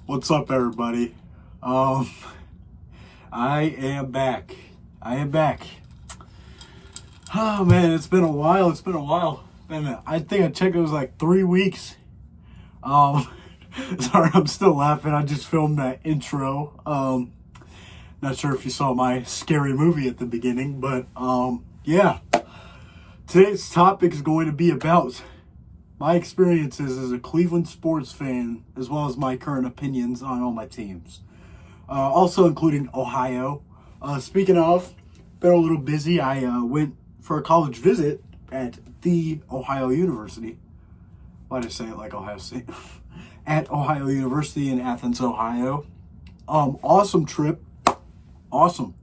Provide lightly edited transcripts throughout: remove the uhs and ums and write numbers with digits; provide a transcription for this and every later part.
What's up, everybody? Um, I am back. I am back. Oh man, it's been a while. It's been a while. I think I checked. It was like 3 weeks. Um, sorry, I'm still laughing. I just filmed that intro. Not sure if you saw my scary movie at the beginning, but yeah. Today's topic is going to be about my experiences as a Cleveland sports fan, as well as my current opinions on all my teams. Also including Ohio. Speaking of, been a little busy. I went for a college visit at the Ohio University. Why did I say it like Ohio State? At Ohio University in Athens, Ohio. Awesome trip. Awesome.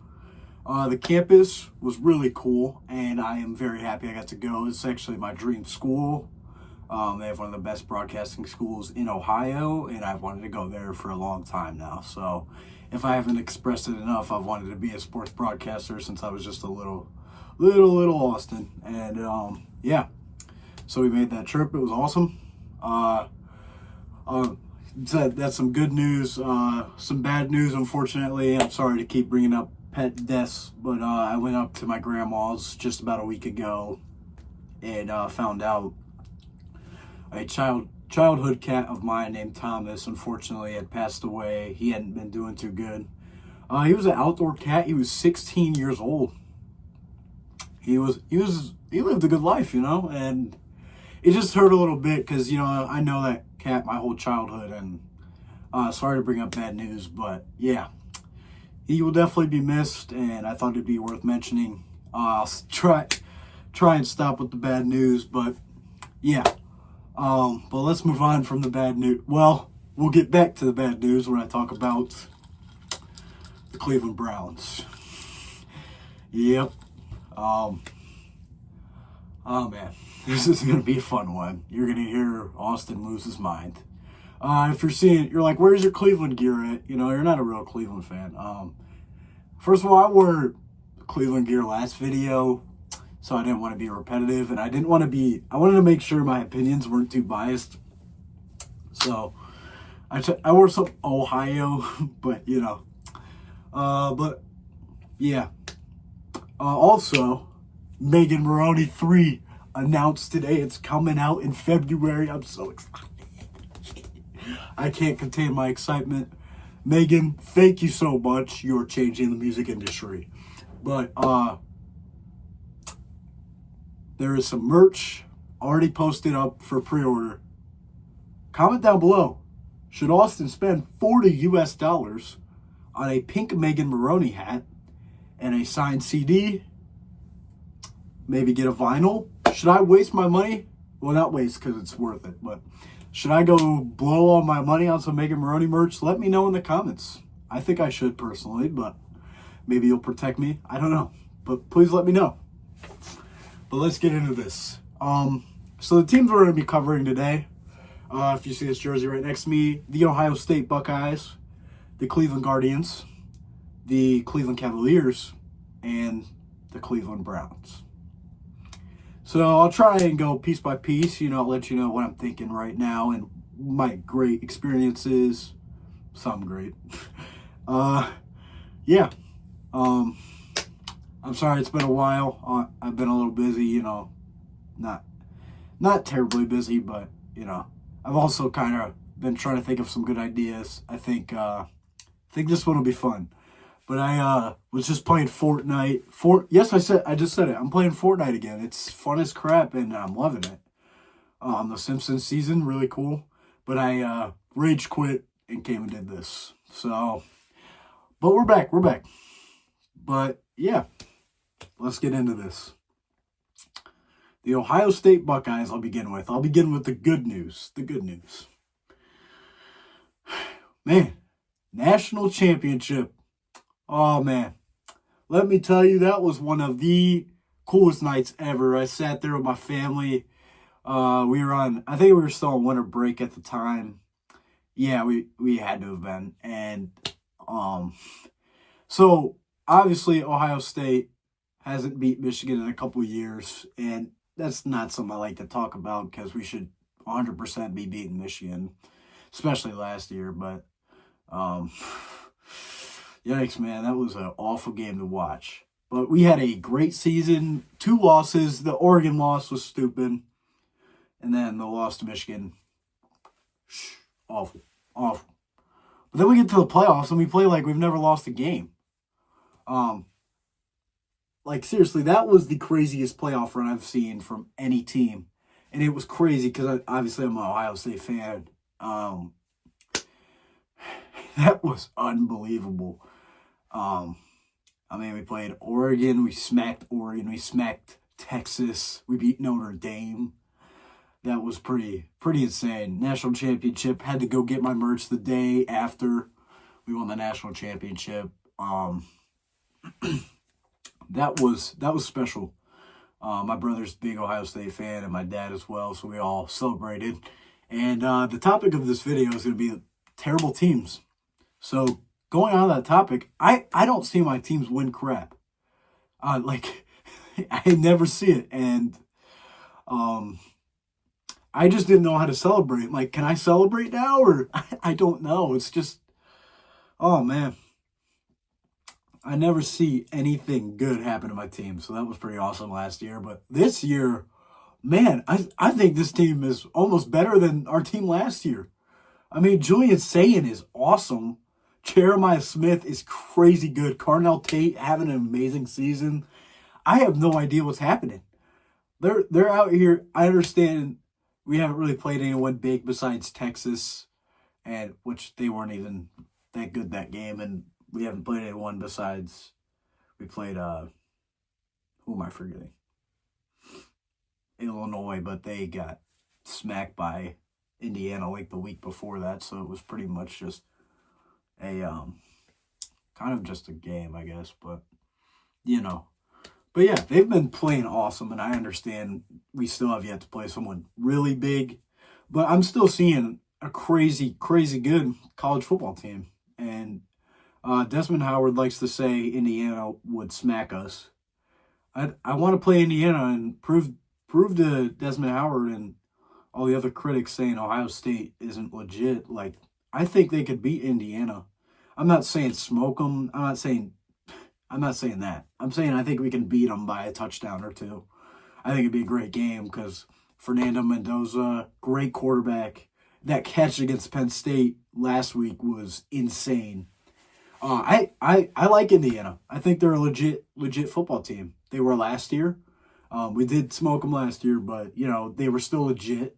The campus was really cool, and I am very happy I got to go. It's actually my dream school. They have one of the best broadcasting schools in Ohio, and I've wanted to go there for a long time now. So if I haven't expressed it enough, I've wanted to be a sports broadcaster since I was just a little Austin. And yeah, so we made that trip. It was awesome. That's some good news. Some bad news, unfortunately. I'm sorry to keep bringing up pet deaths, but I went up to my grandma's just about a week ago and found out a childhood cat of mine named Thomas, unfortunately, had passed away. He hadn't been doing too good. He was an outdoor cat. He was 16 years old. He lived a good life, and it just hurt a little bit because, I know that cat my whole childhood, and sorry to bring up bad news, but yeah, he will definitely be missed, and I thought it'd be worth mentioning. I'll try and stop with the bad news, but yeah. But let's move on from the bad news. Well, we'll get back to the bad news when I talk about the Cleveland Browns. Yep. Oh man, this is gonna be a fun one. You're gonna hear Austin lose his mind. If you're seeing it, you're like, where's your Cleveland gear at? You're not a real Cleveland fan. First of all, I wore Cleveland gear last video, so I didn't want to be repetitive, and I wanted to make sure my opinions weren't too biased. So I wore some Ohio, but but yeah. Also, Megan Maroney 3 announced today. It's coming out in February. I'm so excited. I can't contain my excitement. Megan, thank you so much. You're changing the music industry. But there is some merch already posted up for pre-order. Comment down below. Should Austin spend $40 US on a pink Megan Maroney hat and a signed CD? Maybe get a vinyl? Should I waste my money? Well, not waste because it's worth it, but should I go blow all my money on some Megan Maroney merch? Let me know in the comments. I think I should personally, but maybe you'll protect me. I don't know, but please let me know. But let's get into this. So the teams we're going to be covering today, if you see this jersey right next to me, the Ohio State Buckeyes, the Cleveland Guardians, the Cleveland Cavaliers, and the Cleveland Browns. So I'll try and go piece by piece, I'll let you know what I'm thinking right now and my great experiences. Some great. Yeah. I'm sorry it's been a while. I've been a little busy, not terribly busy, but I've also kind of been trying to think of some good ideas. I think this one will be fun. But I was just playing Fortnite. I just said it. I'm playing Fortnite again. It's fun as crap, and I'm loving it. The Simpsons season, really cool. But I rage quit and came and did this. So, but we're back. But yeah, let's get into this. The Ohio State Buckeyes I'll begin with the good news. Man, national championship. Oh, man. Let me tell you, that was one of the coolest nights ever. I sat there with my family. I think we were still on winter break at the time. Yeah, we had to have been. And so, obviously, Ohio State hasn't beat Michigan in a couple of years. And that's not something I like to talk about because we should 100% be beating Michigan, especially last year. But Um, Yikes, man, that was an awful game to watch. But we had a great season. 2 losses. The Oregon loss was stupid. And then the loss to Michigan. Awful. Awful. But then we get to the playoffs and we play like we've never lost a game. Um, like seriously, that was the craziest playoff run I've seen from any team. And it was crazy because obviously I'm an Ohio State fan. That was unbelievable. Um, I mean, we played Oregon, we smacked Texas, we beat Notre Dame. That was pretty insane. National championship. Had to go get my merch the day after we won the national championship. That was special. My brother's a big Ohio State fan, and my dad as well, so we all celebrated. And the topic of this video is going to be terrible teams. So going on that topic, I don't see my teams win crap. Like I never see it, and I just didn't know how to celebrate. Like, can I celebrate now, or I don't know. It's just, oh man, I never see anything good happen to my team. So that was pretty awesome last year. But this year, man, I think this team is almost better than our team last year. I mean, Julian Sayin is awesome. Jeremiah Smith is crazy good. Carnell Tate having an amazing season. I have no idea what's happening. They're out here. I understand we haven't really played anyone big besides Texas, and which they weren't even that good that game, and we haven't played anyone besides we played who am I forgetting? Illinois, but they got smacked by Indiana like the week before that, so it was pretty much just a kind of just a game, I guess, but you know. But yeah, they've been playing awesome, and I understand we still have yet to play someone really big, but I'm still seeing a crazy good college football team. And Desmond Howard likes to say Indiana would smack us. I want to play Indiana and prove to Desmond Howard and all the other critics saying Ohio State isn't legit. Like, I think they could beat Indiana. I'm not saying smoke them. I'm not saying that. I'm saying I think we can beat them by a touchdown or two. I think it'd be a great game because Fernando Mendoza, great quarterback. That catch against Penn State last week was insane. I like Indiana. I think they're a legit football team. They were last year. We did smoke them last year, but you know they were still legit.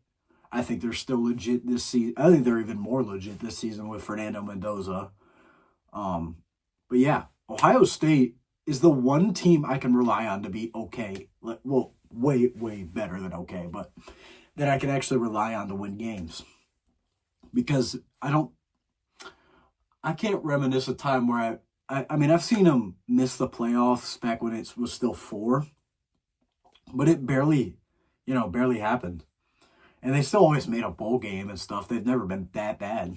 I think they're still legit this season. I think they're even more legit this season with Fernando Mendoza. But yeah, Ohio State is the one team I can rely on to be okay. Well, way better than okay, but that I can actually rely on to win games. Because I can't reminisce a time where I mean, I've seen them miss the playoffs back when it was still 4, but it barely happened. And they still always made a bowl game and stuff. They've never been that bad.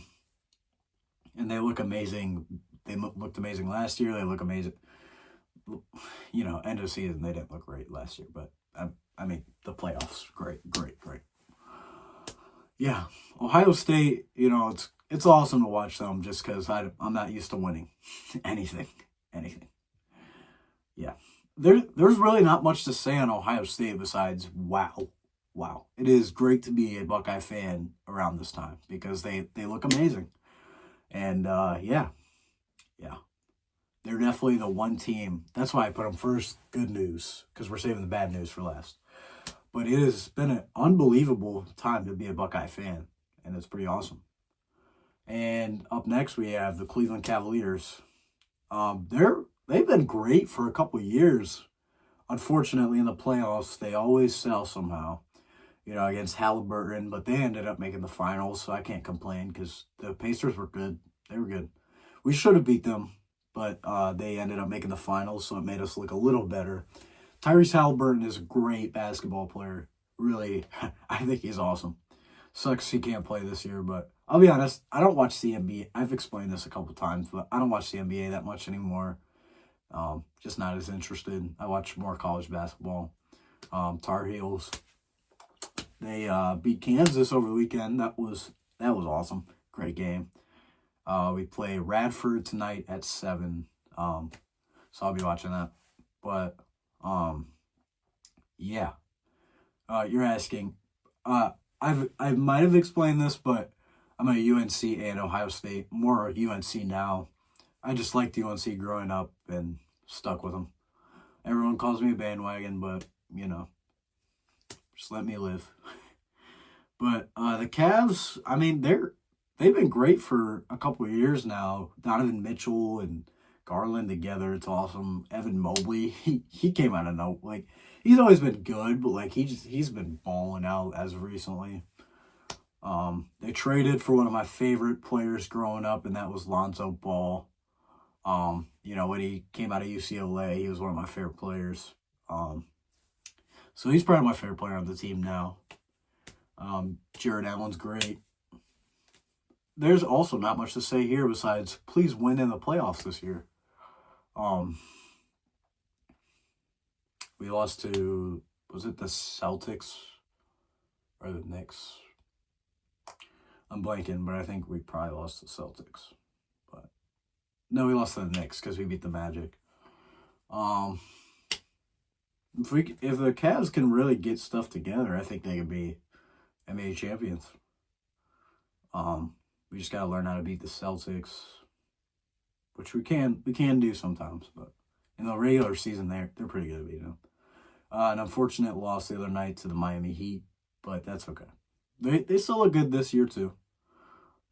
And they look amazing. They looked amazing last year. They look amazing. You know, end of season, they didn't look great last year. But, I mean, the playoffs, great. Yeah, Ohio State, you know, it's awesome to watch them just because I'm not used to winning anything. Yeah, there's really not much to say on Ohio State besides wow. It is great to be a Buckeye fan around this time because they look amazing. And yeah, they're definitely the one team. That's why I put them first. Good news, because we're saving the bad news for last. But it has been an unbelievable time to be a Buckeye fan, and it's pretty awesome. And up next, we have the Cleveland Cavaliers. They've been great for a couple of years. Unfortunately, in the playoffs, they always sell somehow. You know, against Halliburton, but they ended up making the finals, so I can't complain because the Pacers were good. They were good. We should have beat them, but they ended up making the finals, so it made us look a little better. Tyrese Halliburton is a great basketball player. Really, I think he's awesome. Sucks he can't play this year, but I'll be honest, I don't watch the NBA. I've explained this a couple times, but I don't watch the NBA that much anymore. Just not as interested. I watch more college basketball. Tar Heels. They beat Kansas over the weekend. That was awesome. Great game. We play Radford tonight at 7. So I'll be watching that. But yeah. You're asking. I might have explained this, but I'm a UNC and Ohio State. More UNC now. I just liked UNC growing up and stuck with them. Everyone calls me a bandwagon, but just let me live. But the Cavs, I mean, they've been great for a couple of years now. Donovan Mitchell and Garland together, it's awesome. Evan Mobley, he came out of no, like, he's always been good, but like he's been balling out as of recently. They traded for one of my favorite players growing up, and that was Lonzo Ball. When he came out of UCLA, he was one of my favorite players. So he's probably my favorite player on the team now. Jared Allen's great. There's also not much to say here besides please win in the playoffs this year. We lost to, was it the Celtics or the Knicks? I'm blanking, but I think we probably lost to the Celtics. But no, we lost to the Knicks because we beat the Magic. If the Cavs can really get stuff together, I think they could be NBA champions. We just gotta learn how to beat the Celtics, which we can do sometimes. But in the regular season, they're pretty good at beating them. An unfortunate loss the other night to the Miami Heat, but that's okay. They still look good this year too.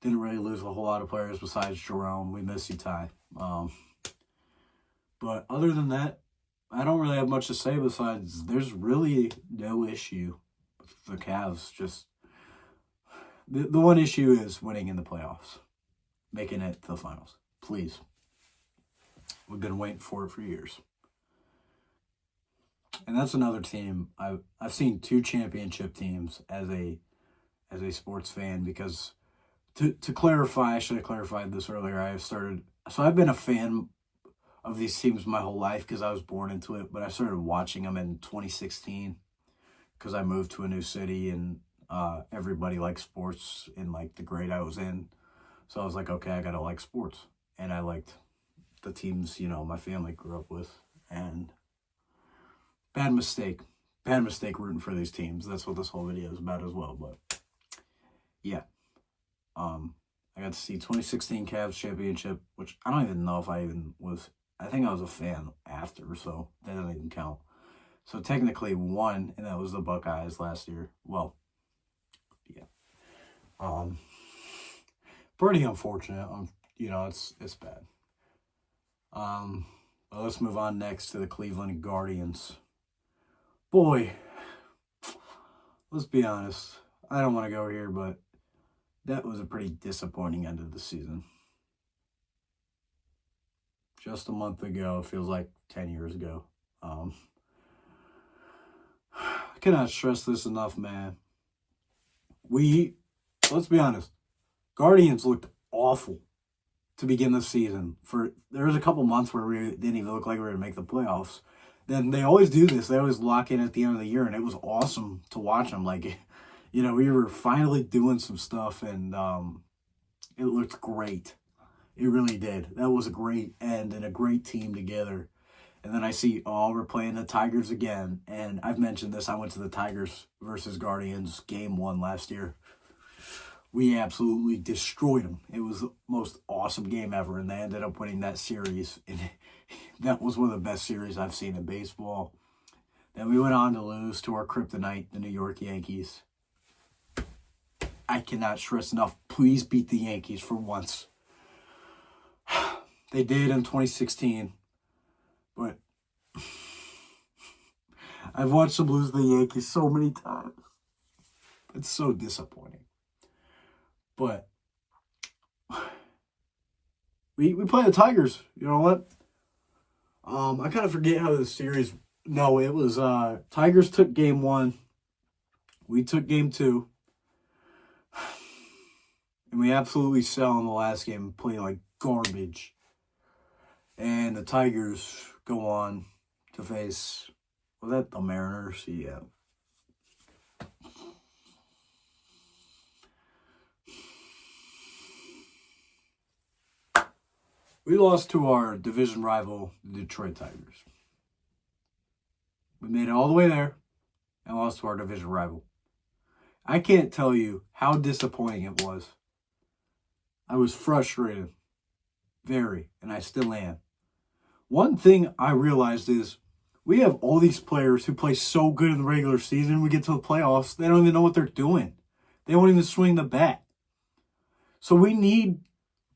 Didn't really lose a whole lot of players besides Jerome. We miss you, Ty. But other than that, I don't really have much to say besides there's really no issue with the Cavs. Just the one issue is winning in the playoffs, making it to the finals. Please. We've been waiting for it for years. And that's another team. I've seen 2 championship teams as a sports fan because to clarify, I should have clarified this earlier. I've been a fan of these teams my whole life because I was born into it, but I started watching them in 2016 because I moved to a new city and everybody liked sports in like the grade I was in. So I was like, okay, I gotta like sports. And I liked the teams, my family grew up with. And bad mistake rooting for these teams. That's what this whole video is about as well. But yeah. I got to see 2016 Cavs championship, which I don't even know if I think I was a fan after, so that doesn't even count. So technically won, and that was the Buckeyes last year. Well, yeah. Pretty unfortunate. It's bad. But let's move on next to the Cleveland Guardians. Boy, let's be honest. I don't want to go here, but that was a pretty disappointing end of the season. Just a month ago, it feels like 10 years ago. I cannot stress this enough, man. Let's be honest, Guardians looked awful to begin the season. There was a couple months where we didn't even look like we were going to make the playoffs. Then they always do this. They always lock in at the end of the year, and it was awesome to watch them. Like, we were finally doing some stuff, and it looked great. It really did. That was a great end and a great team together. And then I see, we're playing the Tigers again. And I've mentioned this. I went to the Tigers versus Guardians game 1 last year. We absolutely destroyed them. It was the most awesome game ever, and they ended up winning that series. And that was one of the best series I've seen in baseball. Then we went on to lose to our kryptonite, the New York Yankees. I cannot stress enough, please beat the Yankees for once. They did in 2016, but I've watched them lose the Yankees so many times. It's so disappointing. But we play the Tigers. You know what? I kind of forget how the series. No, it was Tigers took game 1. We took game 2. And we absolutely sell in the last game, playing like garbage. And the Tigers go on to face, was that the Mariners? Yeah. We lost to our division rival, the Detroit Tigers. We made it all the way there and lost to our division rival. I can't tell you how disappointing it was. I was frustrated. Very. And I still am. One thing I realized is we have all these players who play so good in the regular season. We get to the playoffs, they don't even know what they're doing. They won't even swing the bat. So we need,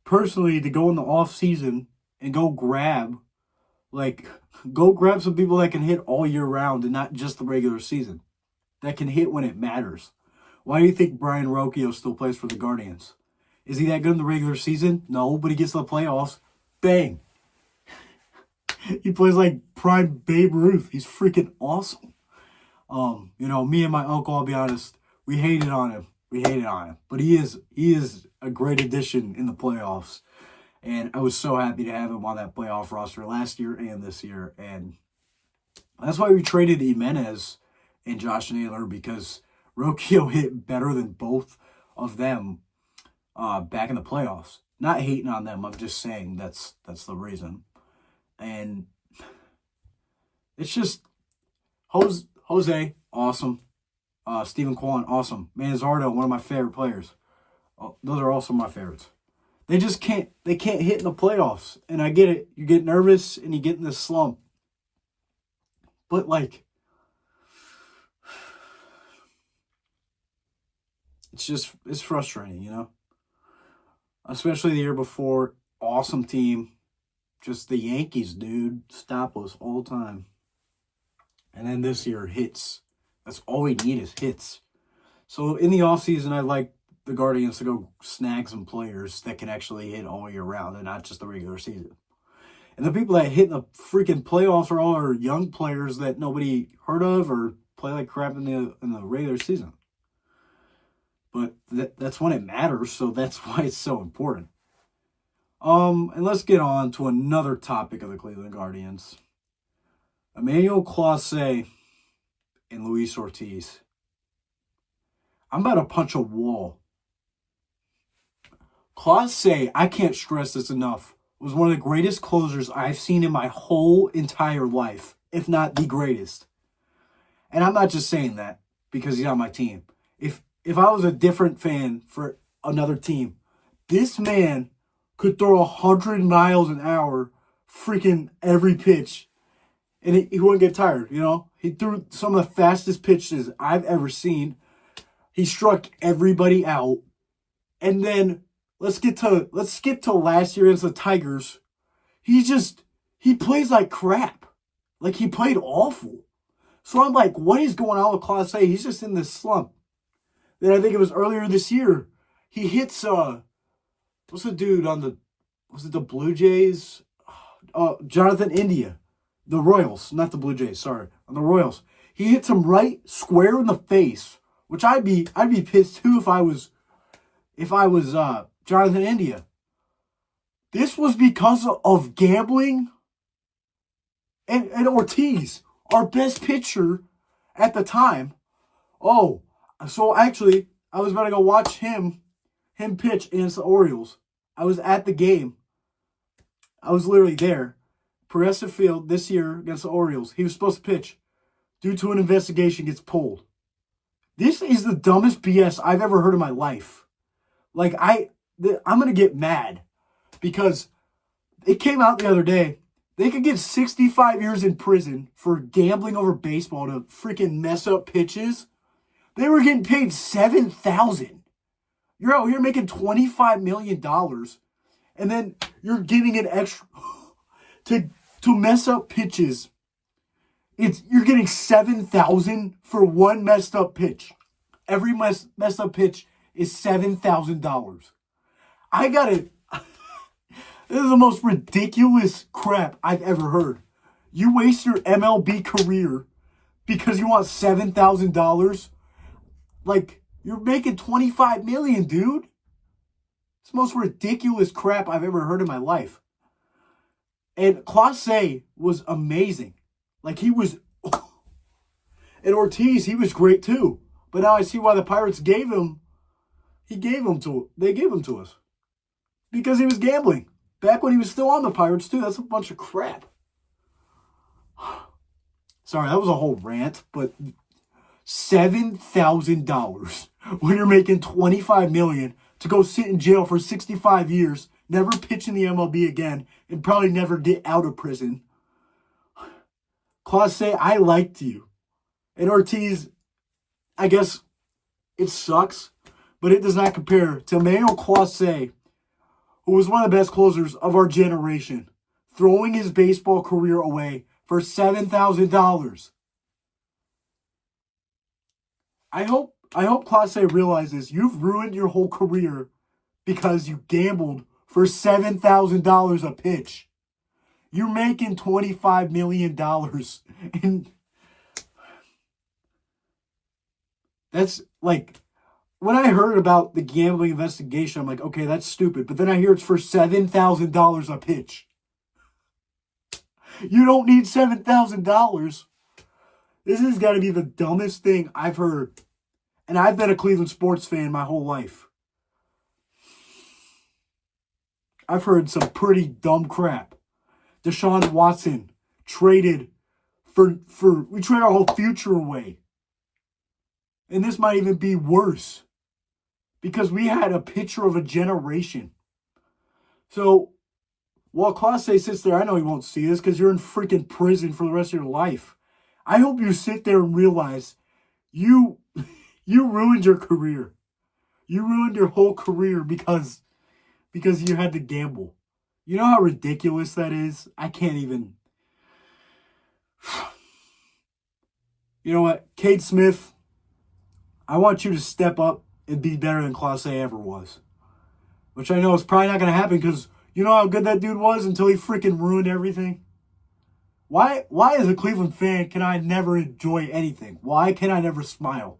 personally, to go in the off season and go grab some people that can hit all year round and not just the regular season. That can hit when it matters. Why do you think Brian Rocchio still plays for the Guardians? Is he that good in the regular season? No, but he gets to the playoffs. Bang. He plays like prime Babe Ruth. He's freaking awesome. Me and my uncle, I'll be honest, we hated on him. But he is a great addition in the playoffs. And I was so happy to have him on that playoff roster last year and this year. And that's why we traded Jimenez and Josh Naylor, because Rocchio hit better than both of them back in the playoffs. Not hating on them. I'm just saying that's the reason. And it's just Jose, awesome. Stephen Kwan, awesome. Manzardo, one of my favorite players. Those are also my favorites. They can't hit in the playoffs. And I get it. You get nervous and you get in this slump. But it's frustrating, Especially the year before, awesome team. Just the Yankees, dude. Stop us all the time. And then this year, hits. That's all we need is hits. So in the offseason, I'd like the Guardians to go snag some players that can actually hit all year round and not just the regular season. And the people that hit in the freaking playoffs are all our young players that nobody heard of or play like crap in the regular season. But that's when it matters, so that's why it's so important. And let's get on to another topic of the Cleveland Guardians. Emmanuel Clase and Luis Ortiz. I'm about to punch a wall. Clase, I can't stress this enough, was one of the greatest closers I've seen in my whole entire life, if not the greatest. And I'm not just saying that because he's on my team. If I was a different fan for another team, this man could throw 100 miles an hour freaking every pitch, and he wouldn't get tired, He threw some of the fastest pitches I've ever seen. He struck everybody out. And then let's skip to last year against the Tigers. He plays like crap. Like, he played awful. So I'm like, what is going on with Clase? He's just in this slump. Then I think it was earlier this year. He hits, what's the dude was it the Blue Jays? Jonathan India. The Royals, not the Blue Jays, sorry. On the Royals. He hits him right square in the face, which I'd be pissed too if I was Jonathan India. This was because of gambling and Ortiz, our best pitcher at the time. Oh, so actually, I was about to go watch him pitch against the Orioles. I was at the game. I was literally there. Progressive Field this year against the Orioles. He was supposed to pitch. Due to an investigation, gets pulled. This is the dumbest BS I've ever heard in my life. Like, I'm going to get mad because it came out the other day. They could get 65 years in prison for gambling over baseball to freaking mess up pitches. They were getting paid $7,000. You're out here making $25 million, and then you're getting an extra to mess up pitches. You're getting $7,000 for one messed up pitch. Every messed up pitch is $7,000. I got it. This is the most ridiculous crap I've ever heard. You waste your MLB career because you want $7,000. Like, you're making $25 million, dude. It's the most ridiculous crap I've ever heard in my life. And Clase was amazing. Like, he was... And Ortiz, he was great too. But now I see why the Pirates they gave him to us. Because he was gambling. Back when he was still on the Pirates, too. That's a bunch of crap. Sorry, that was a whole rant, but $7,000 when you're making $25 million to go sit in jail for 65 years, never pitch in the MLB again, and probably never get out of prison. Clase, I liked you. And Ortiz, I guess it sucks, but it does not compare to Emmanuel Clase, who was one of the best closers of our generation, throwing his baseball career away for $7,000. I hope Clase realizes you've ruined your whole career because you gambled for $7,000 a pitch. You're making $25 million. And that's like, when I heard about the gambling investigation, I'm like, okay, that's stupid. But then I hear it's for $7,000 a pitch. You don't need $7,000. This has got to be the dumbest thing I've heard. And I've been a Cleveland sports fan my whole life. I've heard some pretty dumb crap. Deshaun Watson traded we traded our whole future away. And this might even be worse. Because we had a picture of a generation. So, while Clase sits there, I know he won't see this because you're in freaking prison for the rest of your life. I hope you sit there and realize you ruined your career. You ruined your whole career because you had to gamble. You know how ridiculous that is? I can't even. You know what? Cade Smith, I want you to step up and be better than Clase ever was. Which I know is probably not going to happen because you know how good that dude was until he freaking ruined everything? Why as a Cleveland fan can I never enjoy anything? Why can I never smile?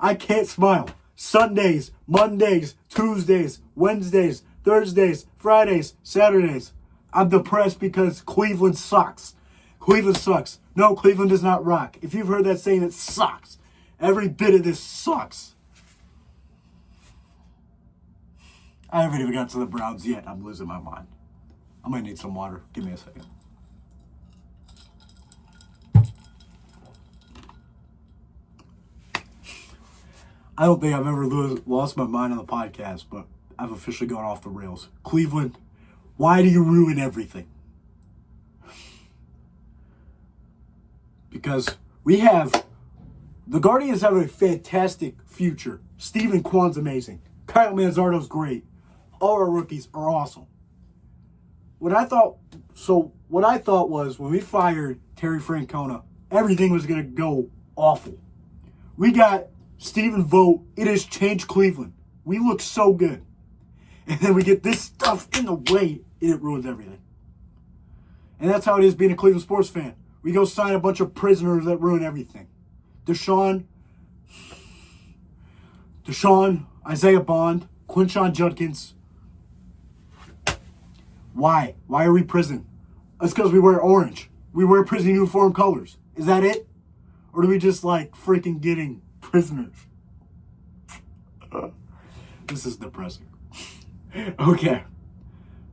I can't smile. Sundays, Mondays, Tuesdays, Wednesdays, Thursdays, Fridays, Saturdays. I'm depressed because Cleveland sucks. Cleveland sucks. No, Cleveland does not rock. If you've heard that saying, it sucks. Every bit of this sucks. I haven't even got to the Browns yet. I'm losing my mind. I might need some water. Give me a second. I don't think I've ever lost my mind on the podcast, but I've officially gone off the rails. Cleveland, why do you ruin everything? Because the Guardians have a fantastic future. Steven Kwan's amazing. Kyle Manzardo's great. All our rookies are awesome. What I thought was when we fired Terry Francona, everything was going to go awful. We got Stephen Vogt. It has changed Cleveland. We look so good. And then we get this stuff in the way, and it ruins everything. And that's how it is being a Cleveland sports fan. We go sign a bunch of prisoners that ruin everything. Deshaun, Isaiah Bond, Quinshon Judkins. Why? Why are we prison? It's because we wear orange. We wear prison uniform colors. Is that it? Or do we just like freaking getting prisoners? This is depressing. Okay.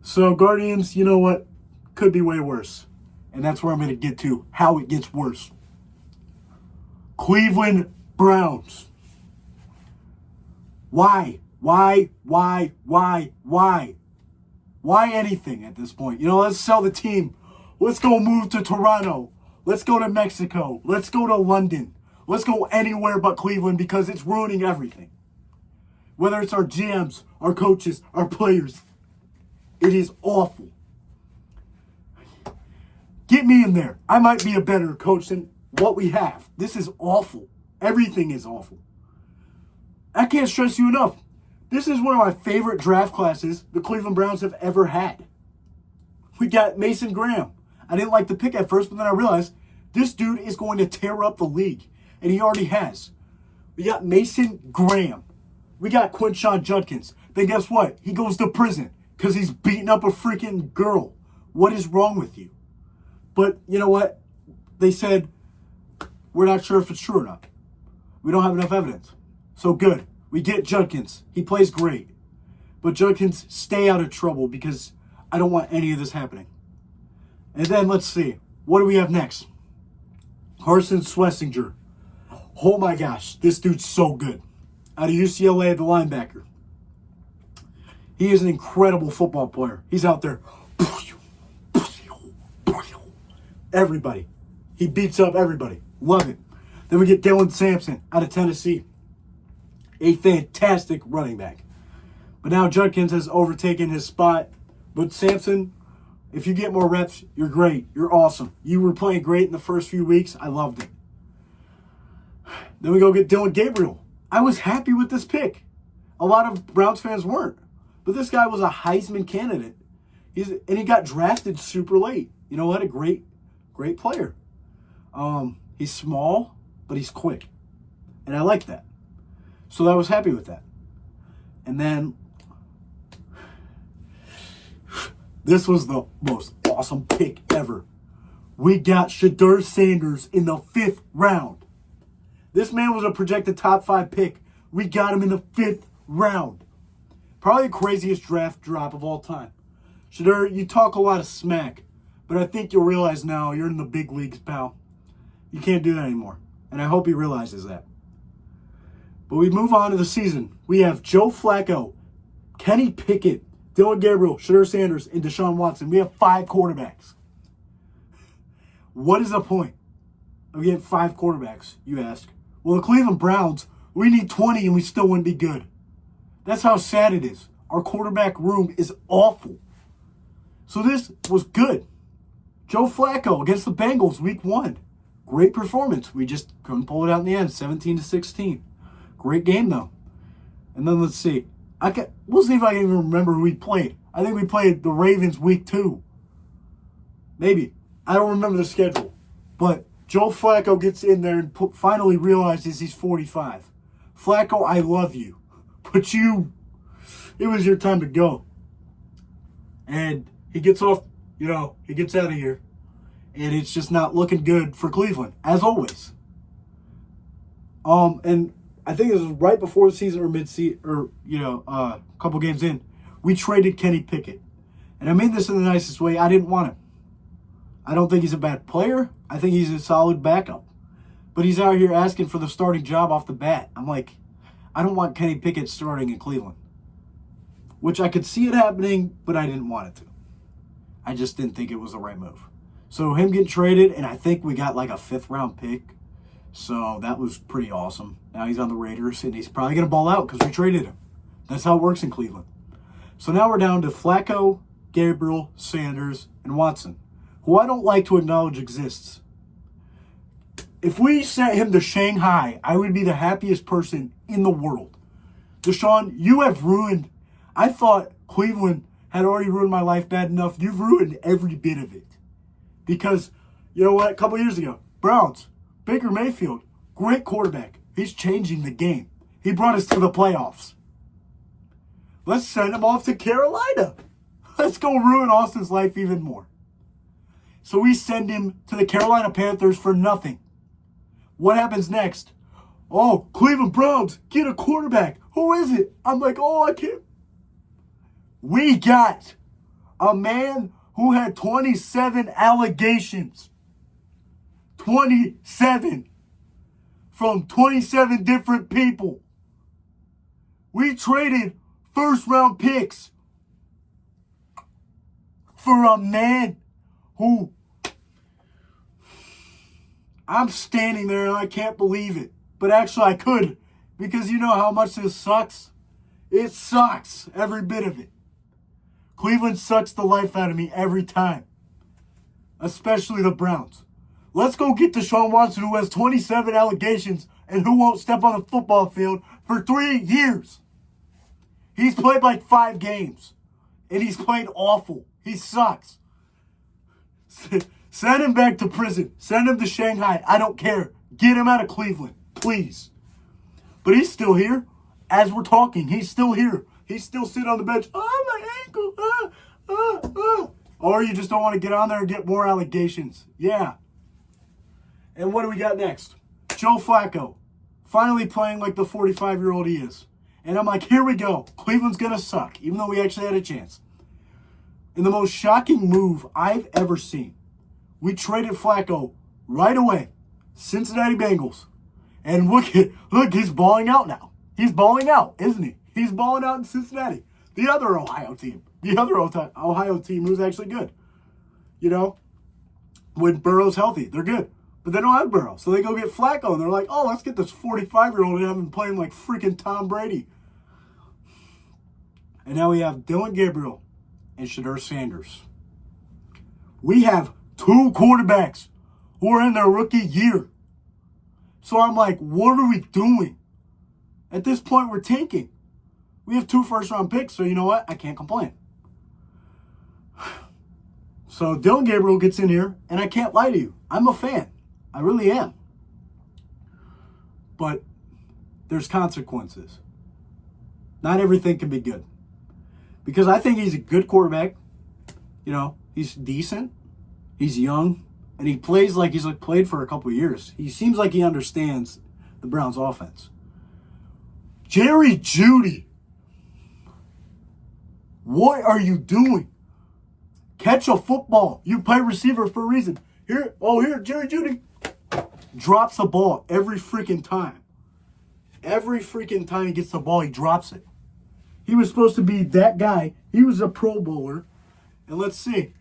So Guardians, you know what? Could be way worse. And that's where I'm going to get to. How it gets worse. Cleveland Browns. Why? Why anything at this point? You know, let's sell the team. Let's go move to Toronto. Let's go to Mexico. Let's go to London. Let's go anywhere but Cleveland because it's ruining everything. Whether it's our GMs, our coaches, our players. It is awful. Get me in there. I might be a better coach than what we have. This is awful. Everything is awful. I can't stress you enough. This is one of my favorite draft classes the Cleveland Browns have ever had. We got Mason Graham. I didn't like the pick at first, but then I realized this dude is going to tear up the league. And he already has. We got Mason Graham. We got Quinshon Judkins. Then guess what? He goes to prison because he's beating up a freaking girl. What is wrong with you? But you know what? They said, we're not sure if it's true or not. We don't have enough evidence. So good. We get Judkins. He plays great. But Judkins, stay out of trouble because I don't want any of this happening. And then let's see. What do we have next? Carson Schlesinger. Oh my gosh, this dude's so good. Out of UCLA, the linebacker. He is an incredible football player. He's out there. Everybody. He beats up everybody. Love it. Then we get Dylan Sampson out of Tennessee. A fantastic running back. But now Judkins has overtaken his spot. But Sampson, if you get more reps, you're great. You're awesome. You were playing great in the first few weeks. I loved it. Then we go get Dylan Gabriel. I was happy with this pick. A lot of Browns fans weren't. But this guy was a Heisman candidate. And he got drafted super late. You know what? A great player. He's small, but he's quick. And I like that. So I was happy with that. And then this was the most awesome pick ever. We got Shedeur Sanders in the 5th round. This man was a projected top 5 pick. We got him in the 5th round. Probably the craziest draft drop of all time. Shedeur, you talk a lot of smack, but I think you'll realize now you're in the big leagues, pal. You can't do that anymore. And I hope he realizes that. But we move on to the season. We have Joe Flacco, Kenny Pickett, Dylan Gabriel, Shedeur Sanders, and Deshaun Watson. We have 5 quarterbacks. What is the point of getting 5 quarterbacks, you ask? Well, the Cleveland Browns, we need 20 and we still wouldn't be good. That's how sad it is. Our quarterback room is awful. So this was good. Joe Flacco against the Bengals, week 1. Great performance. We just couldn't pull it out in the end, 17-16. Great game, though. And then let's see. We'll see if I can even remember who we played. I think we played the Ravens week 2. Maybe. I don't remember the schedule. But Joe Flacco gets in there and finally realizes he's 45. Flacco, I love you. But it was your time to go. And he gets off, he gets out of here. And it's just not looking good for Cleveland, as always. And I think it was right before the season or mid-season, or, a couple games in, we traded Kenny Pickett. And I mean this in the nicest way. I didn't want him. I don't think he's a bad player. I think he's a solid backup. But he's out here asking for the starting job off the bat. I'm like, I don't want Kenny Pickett starting in Cleveland. Which I could see it happening, but I didn't want it to. I just didn't think it was the right move. So him getting traded, and I think we got like a 5th round pick. So that was pretty awesome. Now he's on the Raiders, and he's probably going to ball out because we traded him. That's how it works in Cleveland. So now we're down to Flacco, Gabriel, Sanders, and Watson, who I don't like to acknowledge exists. If we sent him to Shanghai, I would be the happiest person in the world. Deshaun, you have ruined. I thought Cleveland had already ruined my life bad enough. You've ruined every bit of it. Because, you know what? A couple years ago, Browns, Baker Mayfield, great quarterback. He's changing the game. He brought us to the playoffs. Let's send him off to Carolina. Let's go ruin Austin's life even more. So we send him to the Carolina Panthers for nothing. What happens next? Oh, Cleveland Browns, get a quarterback. Who is it? I'm like, I can't. We got a man who had 27 allegations. 27. From 27 different people. We traded 1st round picks for a man who, I'm standing there and I can't believe it. But actually I could, because you know how much this sucks? It sucks, every bit of it. Cleveland sucks the life out of me every time. Especially the Browns. Let's go get Deshaun Watson, who has 27 allegations and who won't step on the football field for 3 years. He's played like 5 games. And he's played awful. He sucks. Send him back to prison. Send him to Shanghai. I don't care. Get him out of Cleveland, please. But he's still here. As we're talking, he's still here. He's still sitting on the bench. Oh, my ankle. Or you just don't want to get on there and get more allegations. Yeah. And what do we got next? Joe Flacco. Finally playing like the 45-year-old he is. And I'm like, here we go. Cleveland's going to suck, even though we actually had a chance. And the most shocking move I've ever seen, we traded Flacco right away. Cincinnati Bengals. And look, he's balling out now. He's balling out, isn't he? He's balling out in Cincinnati. The other Ohio team. The other Ohio team who's actually good. You know, when Burrow's healthy, they're good. But they don't have Burrow. So they go get Flacco, and they're like, oh, let's get this 45-year-old and have him playing like freaking Tom Brady. And now we have Dylan Gabriel and Shedeur Sanders. We have two quarterbacks who are in their rookie year. So I'm like, what are we doing? At this point, we're tanking. We have 2 first-round picks, so you know what? I can't complain. So Dylan Gabriel gets in here, and I can't lie to you. I'm a fan. I really am. But there's consequences. Not everything can be good. Because I think he's a good quarterback. You know, he's decent. He's young. And he plays like he's played for a couple of years. He seems like he understands the Browns' offense. Jerry Jeudy. What are you doing? Catch a football. You play receiver for a reason. Here, Jerry Jeudy drops the ball every freaking time. Every freaking time he gets the ball, he drops it. He was supposed to be that guy. He was a Pro Bowler. And let's see.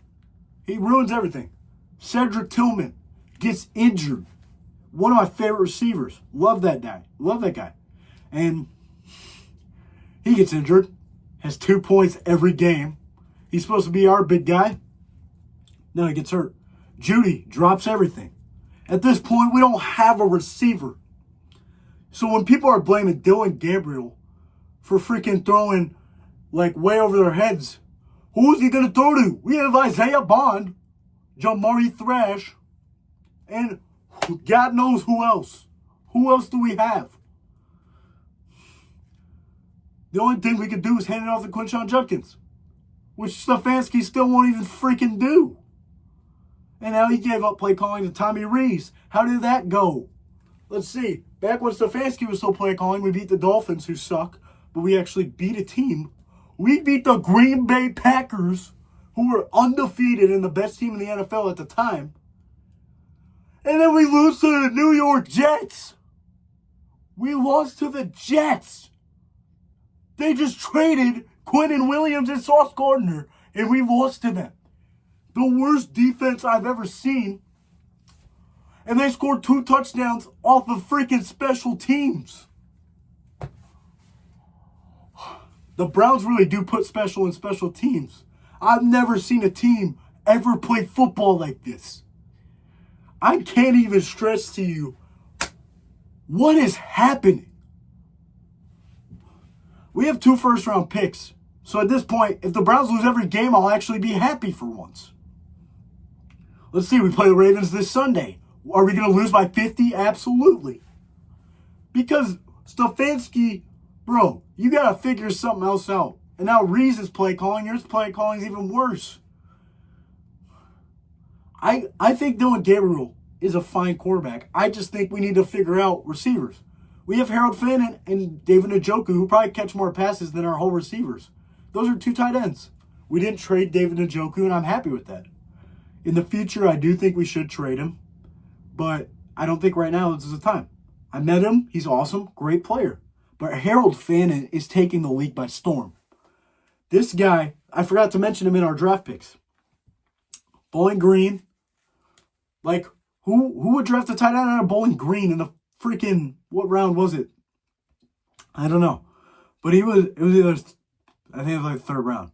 He ruins everything. Cedric Tillman gets injured. One of my favorite receivers. Love that guy. And he gets injured. Has 2 points every game. He's supposed to be our big guy. No, he gets hurt. Jeudy drops everything. At this point, we don't have a receiver. So when people are blaming Dylan Gabriel for freaking throwing like way over their heads, who is he going to throw to? We have Isaiah Bond, Jamari Thrash, and God knows who else. Who else do we have? The only thing we could do is hand it off to Quinshon Judkins, which Stefanski still won't even freaking do. And now he gave up play calling to Tommy Rees. How did that go? Let's see. Back when Stefanski was still play calling, we beat the Dolphins, who suck, but we actually beat a team. We beat the Green Bay Packers, who were undefeated and the best team in the NFL at the time. And then we lose to the New York Jets. We lost to the Jets. They just traded Quinnen Williams and Sauce Gardner, and we lost to them. The worst defense I've ever seen. And they scored 2 touchdowns off of freaking special teams. The Browns really do put special in special teams. I've never seen a team ever play football like this. I can't even stress to you what is happening. We have 2 first-round picks. So at this point, if the Browns lose every game, I'll actually be happy for once. Let's see, we play the Ravens this Sunday. Are we going to lose by 50? Absolutely. Because Stefanski, bro, you got to figure something else out. And now Rees is play calling. Your play calling is even worse. I think Dylan Gabriel is a fine quarterback. I just think we need to figure out receivers. We have Harold Finn and David Njoku, who probably catch more passes than our whole receivers. Those are 2 tight ends. We didn't trade David Njoku, and I'm happy with that. In the future, I do think we should trade him, but I don't think right now this is the time. I met him. He's awesome. Great player. But Harold Fannin is taking the league by storm. This guy, I forgot to mention him in our draft picks. Bowling Green. Like, who would draft a tight end out of Bowling Green in the freaking, what round was it? I don't know. But it was either, I think it was like the 3rd round.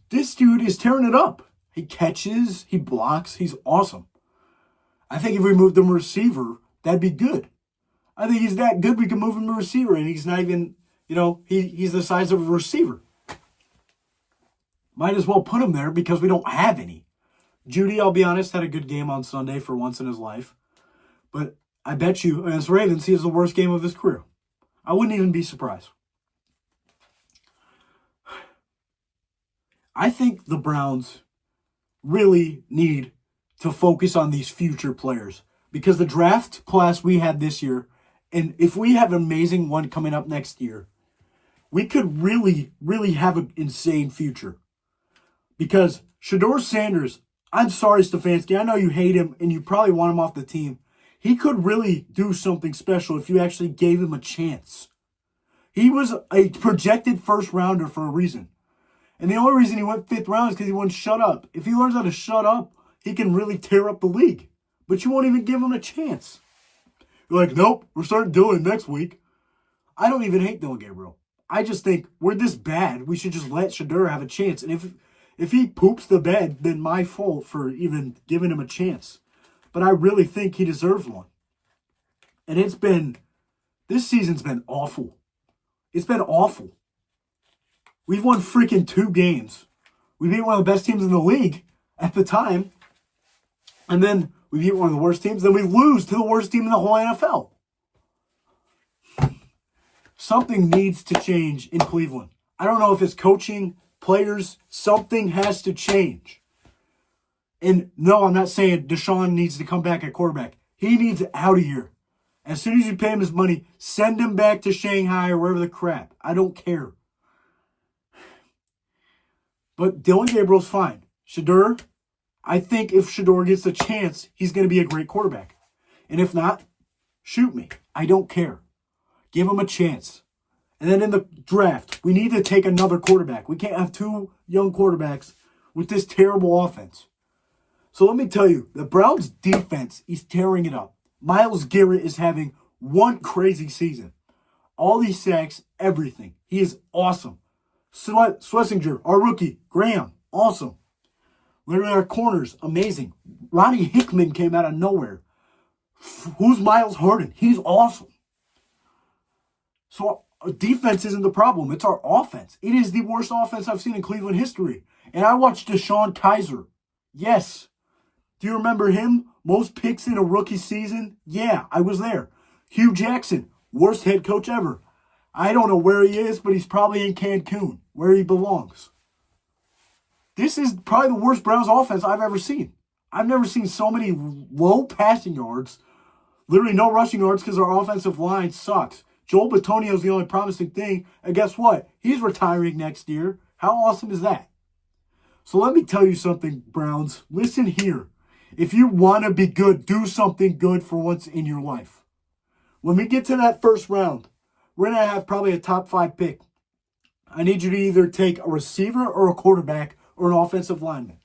This dude is tearing it up. He catches, he blocks, he's awesome. I think if we moved him receiver, that'd be good. I think he's that good we can move him to receiver, and he's not even, he's the size of a receiver. Might as well put him there because we don't have any. Jeudy, I'll be honest, had a good game on Sunday for once in his life. But I bet you, against Ravens, he has the worst game of his career. I wouldn't even be surprised. I think the Browns really need to focus on these future players. Because the draft class we had this year, and if we have an amazing one coming up next year, we could really, really have an insane future. Because Shedeur Sanders, I'm sorry, Stefanski, I know you hate him and you probably want him off the team. He could really do something special if you actually gave him a chance. He was a projected first rounder for a reason. And the only reason he went 5th round is because he wouldn't shut up. If he learns how to shut up, he can really tear up the league. But you won't even give him a chance. You're like, nope, we're starting Dylan next week. I don't even hate Dylan Gabriel. I just think we're this bad. We should just let Shedeur have a chance. And if he poops the bed, then my fault for even giving him a chance. But I really think he deserves one. And this season's been awful. It's been awful. We've won freaking 2 games. We beat one of the best teams in the league at the time. And then we beat one of the worst teams. Then we lose to the worst team in the whole NFL. Something needs to change in Cleveland. I don't know if it's coaching, players, something has to change. And no, I'm not saying Deshaun needs to come back at quarterback. He needs out of here. As soon as you pay him his money, send him back to Shanghai or wherever the crap. I don't care. But Dylan Gabriel's fine. Shedeur, I think if Shedeur gets a chance, he's going to be a great quarterback. And if not, shoot me. I don't care. Give him a chance. And then in the draft, we need to take another quarterback. We can't have 2 young quarterbacks with this terrible offense. So let me tell you, the Browns' defense is tearing it up. Myles Garrett is having one crazy season. All these sacks, everything. He is awesome. Schlesinger, our rookie, Graham, awesome. Literally our corners, amazing. Ronnie Hickman came out of nowhere. Who's Miles Harden? He's awesome. So our defense isn't the problem. It's our offense. It is the worst offense I've seen in Cleveland history. And I watched DeShone Kizer. Yes. Do you remember him? Most picks in a rookie season? Yeah, I was there. Hugh Jackson, worst head coach ever. I don't know where he is, but he's probably in Cancun, where he belongs. This is probably the worst Browns offense I've ever seen. I've never seen so many low passing yards. Literally no rushing yards because our offensive line sucks. Joel Bitonio is the only promising thing. And guess what? He's retiring next year. How awesome is that? So let me tell you something, Browns. Listen here. If you want to be good, do something good for once in your life. When we get to that first round, we're going to have probably a top 5 pick. I need you to either take a receiver or a quarterback or an offensive lineman.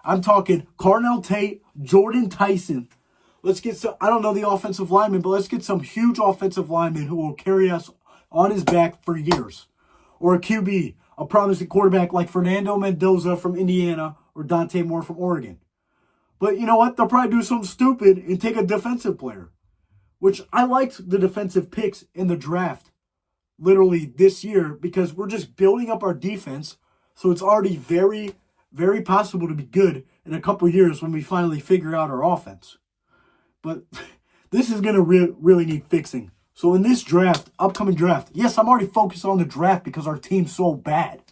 I'm talking Carnell Tate, Jordan Tyson. Let's get some, I don't know the offensive lineman, but let's get some huge offensive lineman who will carry us on his back for years. Or a QB, a promising quarterback like Fernando Mendoza from Indiana or Dante Moore from Oregon. But you know what? They'll probably do something stupid and take a defensive player. Which I liked the defensive picks in the draft literally this year because we're just building up our defense. So it's already very, very possible to be good in a couple of years when we finally figure out our offense. But this is going to really need fixing. So in this draft, upcoming draft, yes, I'm already focused on the draft because our team's so bad.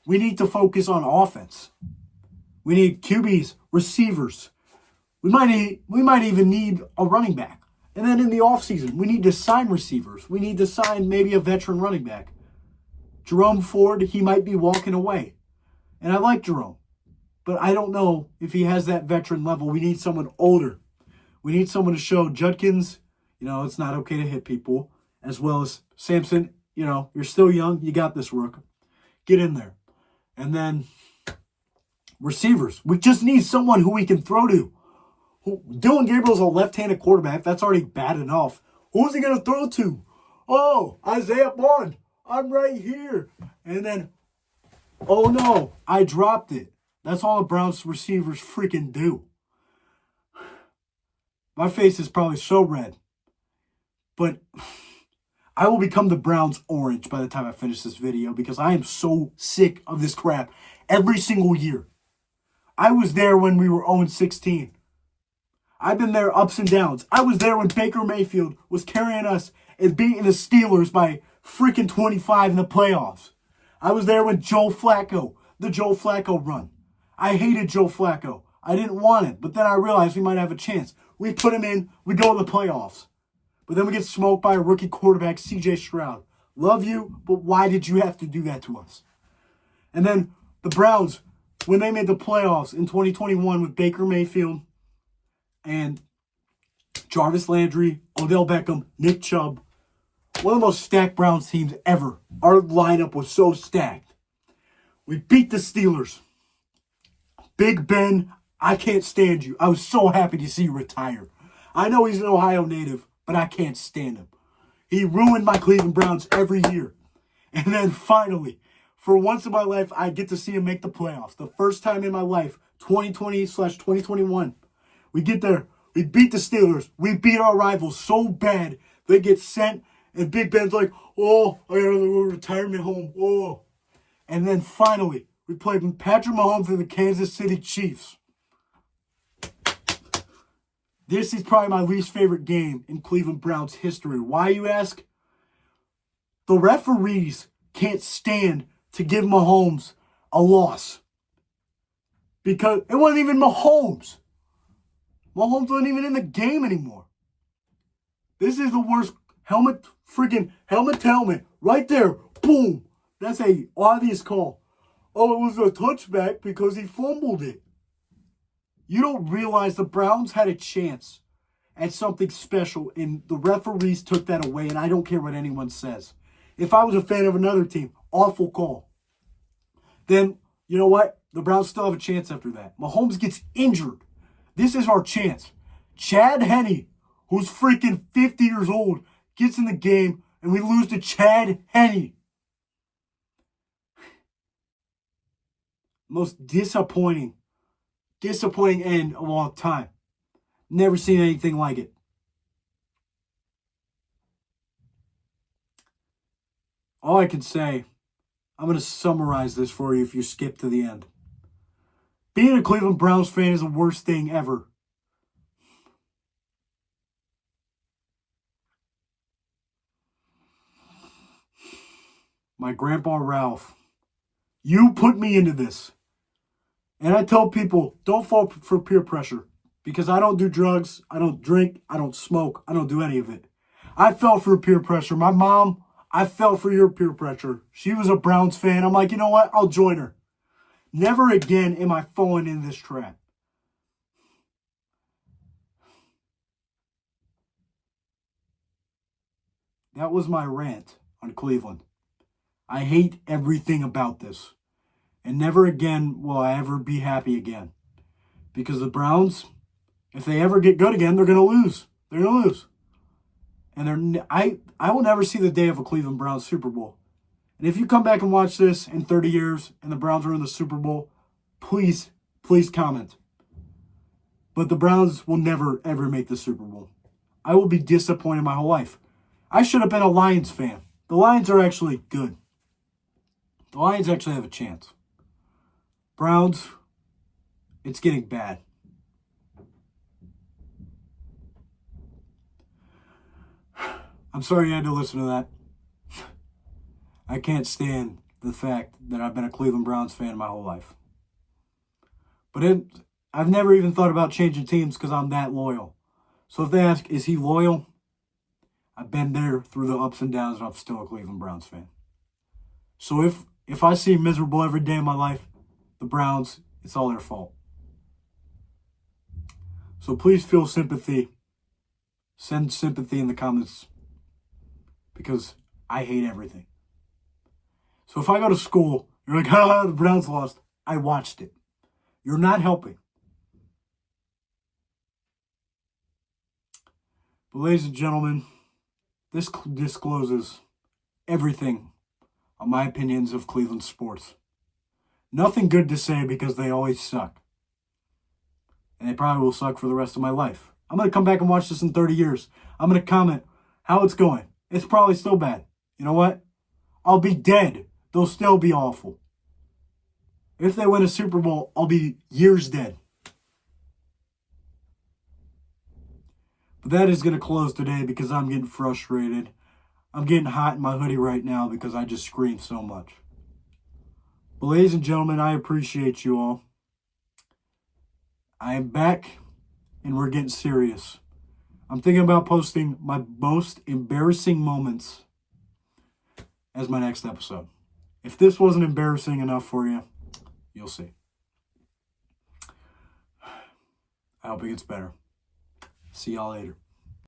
We need to focus on offense. We need QBs, receivers. We might even need a running back. And then in the offseason, we need to sign receivers. We need to sign maybe a veteran running back. Jerome Ford, he might be walking away. And I like Jerome. But I don't know if he has that veteran level. We need someone older. We need someone to show Judkins, it's not okay to hit people. As well as Samson, you're still young. You got this, Rook. Get in there. And then receivers. We just need someone who we can throw to. Dylan Gabriel's a left-handed quarterback. That's already bad enough. Who's he going to throw to? Oh, Isaiah Bond. I'm right here. And then, oh no, I dropped it. That's all the Browns receivers freaking do. My face is probably so red. But I will become the Browns orange by the time I finish this video because I am so sick of this crap every single year. I was there when we were 0-16. I've been there ups and downs. I was there when Baker Mayfield was carrying us and beating the Steelers by freaking 25 in the playoffs. I was there when the Joe Flacco run. I hated Joe Flacco. I didn't want it, but then I realized we might have a chance. We put him in, we go to the playoffs. But then we get smoked by a rookie quarterback, CJ Stroud. Love you, but why did you have to do that to us? And then the Browns, when they made the playoffs in 2021 with Baker Mayfield and Jarvis Landry, Odell Beckham, Nick Chubb, one of the most stacked Browns teams ever. Our lineup was so stacked. We beat the Steelers. Big Ben, I can't stand you. I was so happy to see you retire. I know he's an Ohio native, but I can't stand him. He ruined my Cleveland Browns every year. And then finally, for once in my life, I get to see him make the playoffs. The first time in my life, 2020/2021. We get there. We beat the Steelers. We beat our rivals so bad, they get sent. And Big Ben's like, oh, I gotta go to retirement home. Oh. And then finally, we played Patrick Mahomes and the Kansas City Chiefs. This is probably my least favorite game in Cleveland Browns history. Why, you ask? The referees can't stand to give Mahomes a loss. Because it wasn't even Mahomes. Mahomes wasn't even in the game anymore. This is the worst helmet to helmet. Right there. Boom. That's a obvious call. Oh, it was a touchback because he fumbled it. You don't realize the Browns had a chance at something special, and the referees took that away, and I don't care what anyone says. If I was a fan of another team, awful call. Then, you know what? The Browns still have a chance after that. Mahomes gets injured. This is our chance. Chad Henne, who's freaking 50 years old, gets in the game, and we lose to Chad Henne. Most disappointing end of all time. Never seen anything like it. All I can say, I'm going to summarize this for you if you skip to the end. Being a Cleveland Browns fan is the worst thing ever. My grandpa Ralph, you put me into this. And I tell people, don't fall for peer pressure. Because I don't do drugs, I don't drink, I don't smoke, I don't do any of it. I fell for peer pressure. My mom, I fell for your peer pressure. She was a Browns fan. I'm like, you know what? I'll join her. Never again am I falling in this trap. That was my rant on Cleveland. I hate everything about this. And never again will I ever be happy again. Because the Browns, if they ever get good again, they're going to lose. They're going to lose. And I will never see the day of a Cleveland Browns Super Bowl. And if you come back and watch this in 30 years and the Browns are in the Super Bowl, please comment. But the Browns will never, ever make the Super Bowl. I will be disappointed my whole life. I should have been a Lions fan. The Lions are actually good. The Lions actually have a chance. Browns, it's getting bad. I'm sorry you had to listen to that. I can't stand the fact that I've been a Cleveland Browns fan my whole life. But I've never even thought about changing teams because I'm that loyal. So if they ask, is he loyal? I've been there through the ups and downs, and I'm still a Cleveland Browns fan. So if I see miserable every day of my life, the Browns, it's all their fault. So please feel sympathy. Send sympathy in the comments because I hate everything. So if I go to school, you're like, the Browns lost. I watched it. You're not helping. But ladies and gentlemen, this discloses everything on my opinions of Cleveland sports. Nothing good to say because they always suck. And they probably will suck for the rest of my life. I'm going to come back and watch this in 30 years. I'm going to comment how it's going. It's probably still bad. You know what? I'll be dead. They'll still be awful. If they win a Super Bowl, I'll be years dead. But that is going to close today because I'm getting frustrated. I'm getting hot in my hoodie right now because I just screamed so much. But ladies and gentlemen, I appreciate you all. I am back and we're getting serious. I'm thinking about posting my most embarrassing moments as my next episode. If this wasn't embarrassing enough for you, you'll see. I hope it gets better. See y'all later.